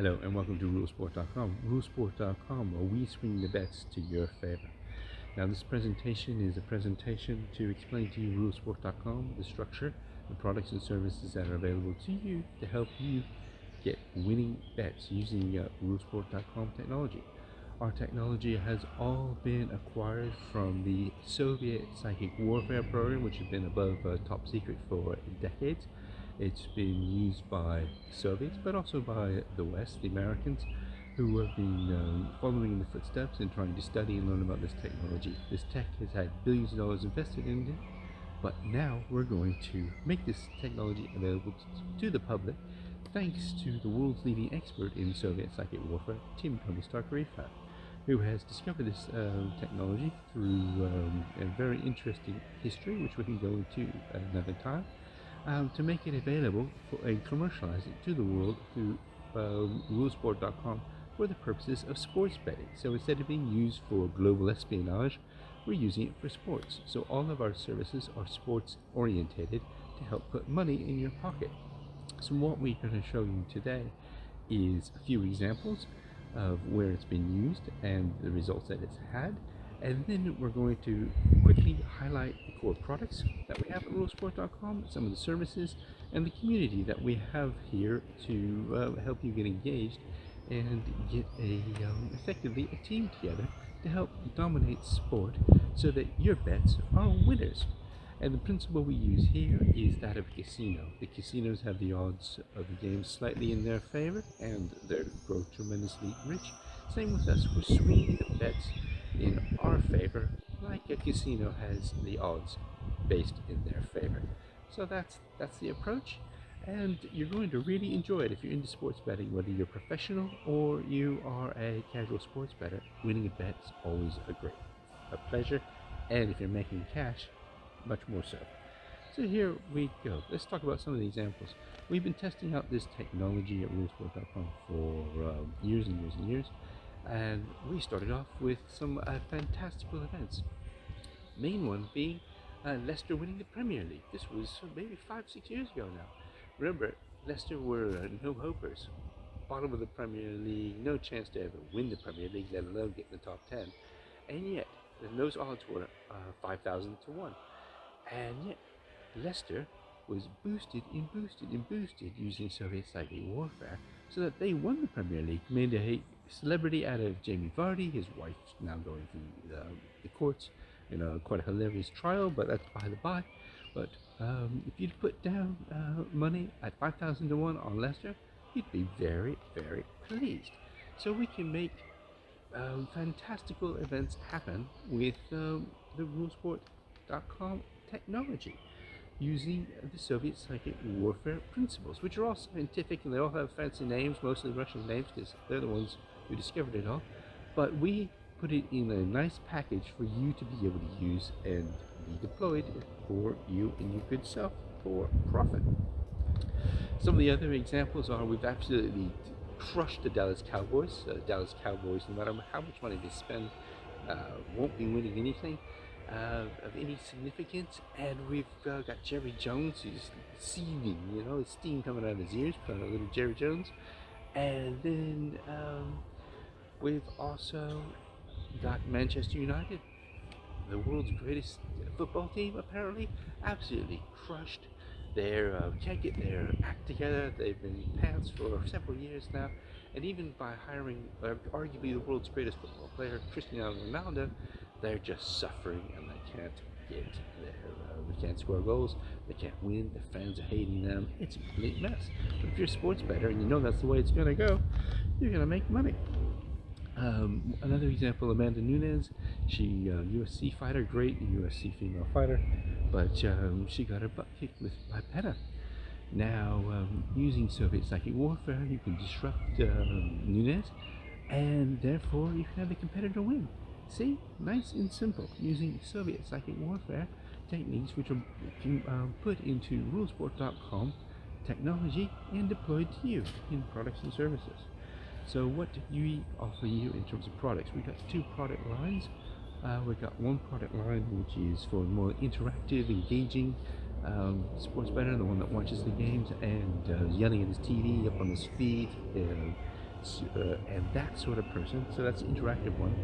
Hello and welcome to rulesport.com. Rulesport.com, where we swing the bets to your favor. Now, this presentation is a presentation to explain to you rulesport.com, the structure, the products and services that are available to you to help you get winning bets using rulesport.com technology. Our technology has all been acquired from the Soviet psychic warfare program, which has been above top secret for decades. It's been used by Soviets, but also by the West, the Americans, who have been following in the footsteps and trying to study and learn about this technology. This tech has had billions of dollars invested in it, but now we're going to make this technology available to the public thanks to the world's leading expert in Soviet psychic warfare, Tony Stark Rifat, who has discovered this technology through a very interesting history, which we can go into another time, to make it available and commercialize it to the world through rulesport.com for the purposes of sports betting. So instead of being used for global espionage, we're using it for sports. So all of our services are sports orientated to help put money in your pocket. So what we're going to show you today is a few examples of where it's been used and the results that it's had. And then we're going to quickly highlight the core products that we have at rulesport.com, some of the services, and the community that we have here to help you get engaged and get effectively a team together to help dominate sport so that your bets are winners. And the principle we use here is that of a casino. The casinos have the odds of the game slightly in their favor, and they grow tremendously rich. Same with us, we're swinging the bets in our favor, like a casino has the odds based in their favor. So that's the approach, and you're going to really enjoy it if you're into sports betting, whether you're professional or you are a casual sports bettor. Winning a bet is always a pleasure, and if you're making cash, much more so. So here we go. Let's talk about some of the examples. We've been testing out this technology at rulesport.com for years and years and years, and we started off with some fantastical events. Main one being Leicester winning the Premier League. This was maybe 5-6 years ago now. Remember, Leicester were no hopers, bottom of the Premier League, no chance to ever win the Premier League, let alone get in the top 10. And yet, those odds were 5,000 to 1. And yet, Leicester was boosted using Soviet psychic warfare so that they won the Premier League, made a celebrity out of Jamie Vardy. His wife's now going through the courts in quite a hilarious trial, but that's by the by. But if you'd put down money at 5,000 to 1 on Leicester, you'd be very, very pleased. So we can make fantastical events happen with the rulesport.com technology using the Soviet psychic warfare principles, which are all scientific and they all have fancy names, mostly Russian names because they're the ones who discovered it all. But we put it in a nice package for you to be able to use and be deployed for you and your good self for profit. Some of the other examples are we've absolutely crushed the Dallas Cowboys. Dallas Cowboys, no matter how much money they spend, won't be winning anything of any significance. And we've got Jerry Jones, who's seething, his steam coming out of his ears, playing a little Jerry Jones. And then we've also got Manchester United, the world's greatest football team, apparently, absolutely crushed. They can't get their act together. They've been pants for several years now, and even by hiring arguably the world's greatest football player, Cristiano Ronaldo, they're just suffering and they can't get they can't score goals, they can't win, the fans are hating them. It's a complete mess. But if you're a sports bettor and you know that's the way it's going to go, you're going to make money. Another example, Amanda Nunes, she UFC fighter, great UFC female fighter, but she got her butt kicked by PETA. Now, using Soviet psychic warfare, you can disrupt Nunes, and therefore you can have the competitor win. See, nice and simple, using Soviet psychic warfare techniques which are put into rulesport.com technology and deployed to you in products and services. So what do we offer you in terms of products? We've got 2 product lines. We've got one product line which is for more interactive, engaging sports bettor, the one that watches the games and yelling at his TV up on his feed, and that sort of person. So that's the interactive one.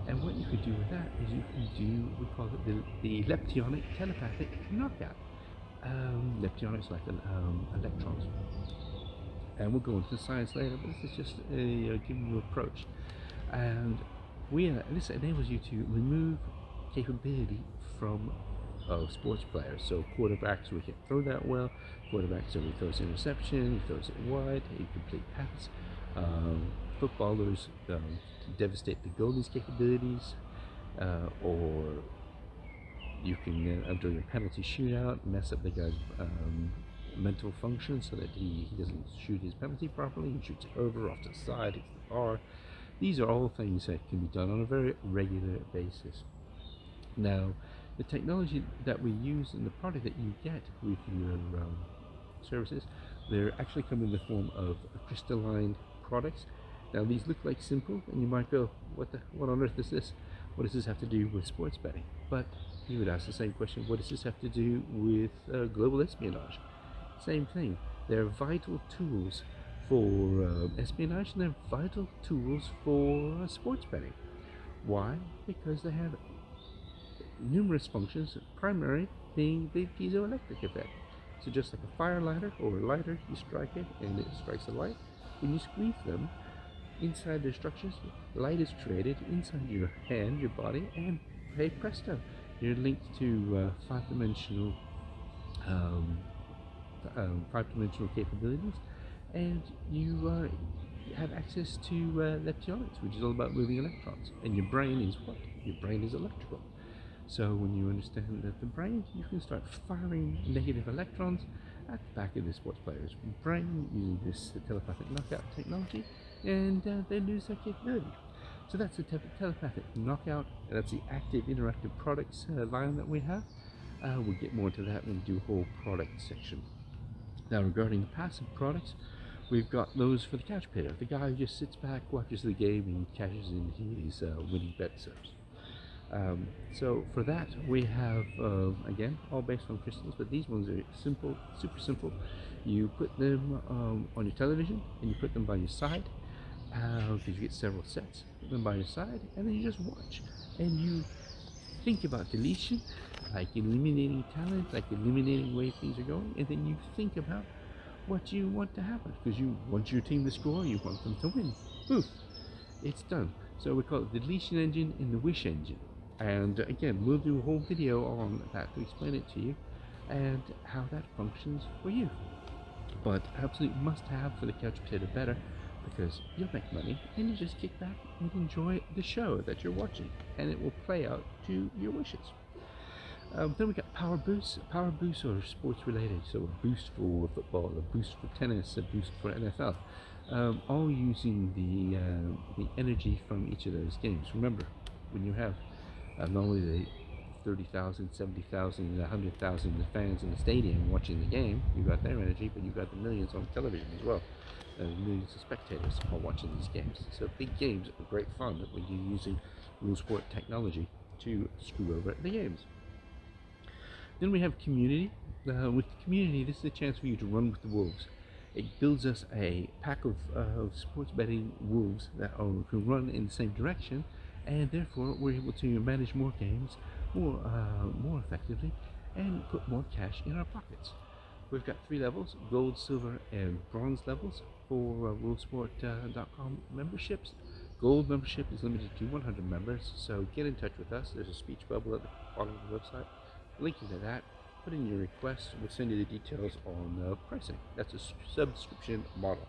And what you could do with that is you can do, we call it the leptionic telepathic knockout. Leptionics like electrons. And we'll go into science later, but this is just giving you approach. And this enables you to remove capability from sports players. So quarterbacks, we can throw that well. Quarterbacks, so he throws interception, he throws it wide, he complete pass. Footballers devastate the goalie's capabilities, or you can during a penalty shootout mess up the guy's mental function so that he doesn't shoot his penalty properly. He shoots it over, off to the side, hits the bar. These are all things that can be done on a very regular basis. Now, the technology that we use and the product that you get with your services, they're actually come in the form of crystalline products. Now, these look like simple, and you might go, what on earth is this? What does this have to do with sports betting? But you would ask the same question, what does this have to do with global espionage? Same thing. They're vital tools for espionage, and they're vital tools for sports betting. Why? Because they have numerous functions, primary being the piezoelectric effect. So just like a fire lighter or a lighter, you strike it and it strikes a light. When you squeeze them, inside their structures, light is created inside your hand, your body, and hey presto, you're linked to five-dimensional capabilities, and you have access to leptionics, which is all about moving electrons. And your brain is what? Your brain is electrical. So when you understand that the brain, you can start firing negative electrons at the back of the sports player's brain using this telepathic knockout technology, and they lose their capability. So that's the telepathic knockout. That's the active interactive products line that we have. We'll get more into that when we do a whole product section. Now, regarding the passive products, we've got those for the couch potato, the guy who just sits back, watches the game, and cashes in his winning bet subs. So for that, we have, again, all based on crystals, but these ones are simple, super simple. You put them on your television, and you put them by your side, because you get several sets. Put them by your side, and then you just watch. And you think about deletion, like eliminating talent, like eliminating the way things are going, and then you think about what you want to happen, because you want your team to score, you want them to win. Poof, it's done. So we call it the deletion engine and the wish engine. And again, we'll do a whole video on that to explain it to you and how that functions for you. But absolute must have for the couch potato better, because you'll make money and you just kick back and enjoy the show that you're watching, and it will play out to your wishes. Then we got power boosts. Power boosts are sports related, so a boost for football, a boost for tennis, a boost for NFL, all using the energy from each of those games. Remember, when you have not only the 30,000, 70,000, 100,000 fans in the stadium watching the game, you got their energy, but you got the millions on television as well. Millions of spectators are watching these games. So big games are great fun when you're using Rule Sport technology to screw over the games. Then we have community. With community, this is a chance for you to run with the wolves. It builds us a pack of sports betting wolves that can run in the same direction, and therefore we're able to manage more games more effectively and put more cash in our pockets. We've got 3 levels: gold, silver, and bronze levels for rulesport.com memberships. Gold membership is limited to 100 members, so get in touch with us. There's a speech bubble at the bottom of the website. Link into that. Put in your request. We'll send you the details on pricing. That's a subscription model.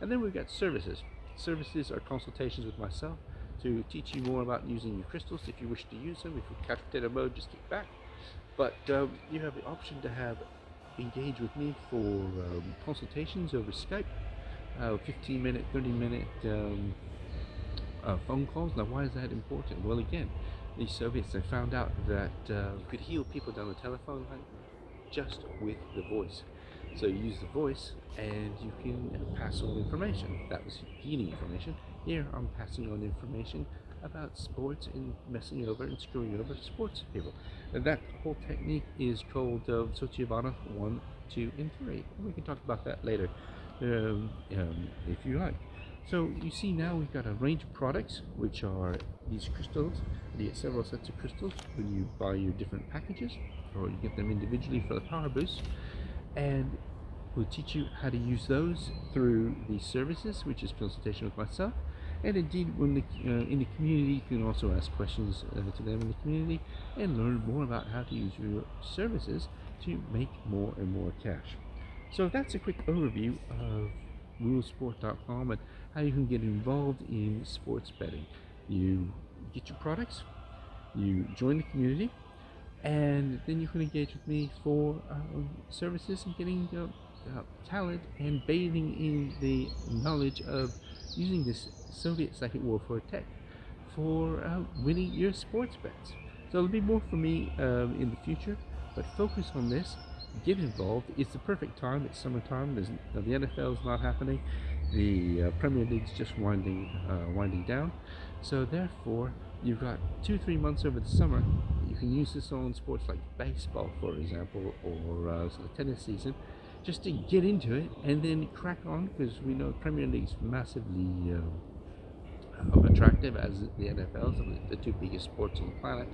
And then we've got services. Services are consultations with myself to teach you more about using your crystals if you wish to use them. If you're couch potato mode, just kick back. But you have the option to engage with me for consultations over Skype, 15-minute, 30-minute phone calls. Now, why is that important? Well, again, the Soviets, they found out that you could heal people down the telephone line just with the voice. So you use the voice and you can pass on information. That was healing information. Here I'm passing on information about sports and messing over and screwing over sports people. And that whole technique is called Sotyevana 1, 2, and 3. And we can talk about that later if you like. So you see now we've got a range of products which are these crystals. You get several sets of crystals when you buy your different packages, or you get them individually for the power boost. And we'll teach you how to use those through these services, which is consultation with myself. And indeed, when in the community, you can also ask questions to them in the community and learn more about how to use your services to make more and more cash. So that's a quick overview of rulesport.com and how you can get involved in sports betting. You get your products, you join the community, and then you can engage with me for services and getting talent and bathing in the knowledge of using this Soviet psychic warfare tech for winning your sports bets. So there'll be more for me in the future, but focus on this. Get involved. It's the perfect time. It's summertime. The NFL is not happening. The Premier League's just winding down. So therefore, you've got 2-3 months over the summer. You can use this on sports like baseball, for example, or the tennis season, just to get into it and then crack on, because we know Premier League's massively attractive as the NFL, some of the two biggest sports on the planet,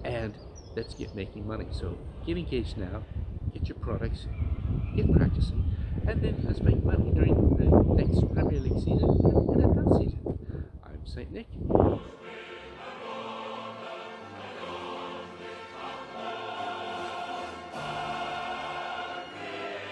and let's get making money. So get engaged now, get your products, get practicing, and then let's make money during the next Premier League season and NFL season. I'm Saint Nick.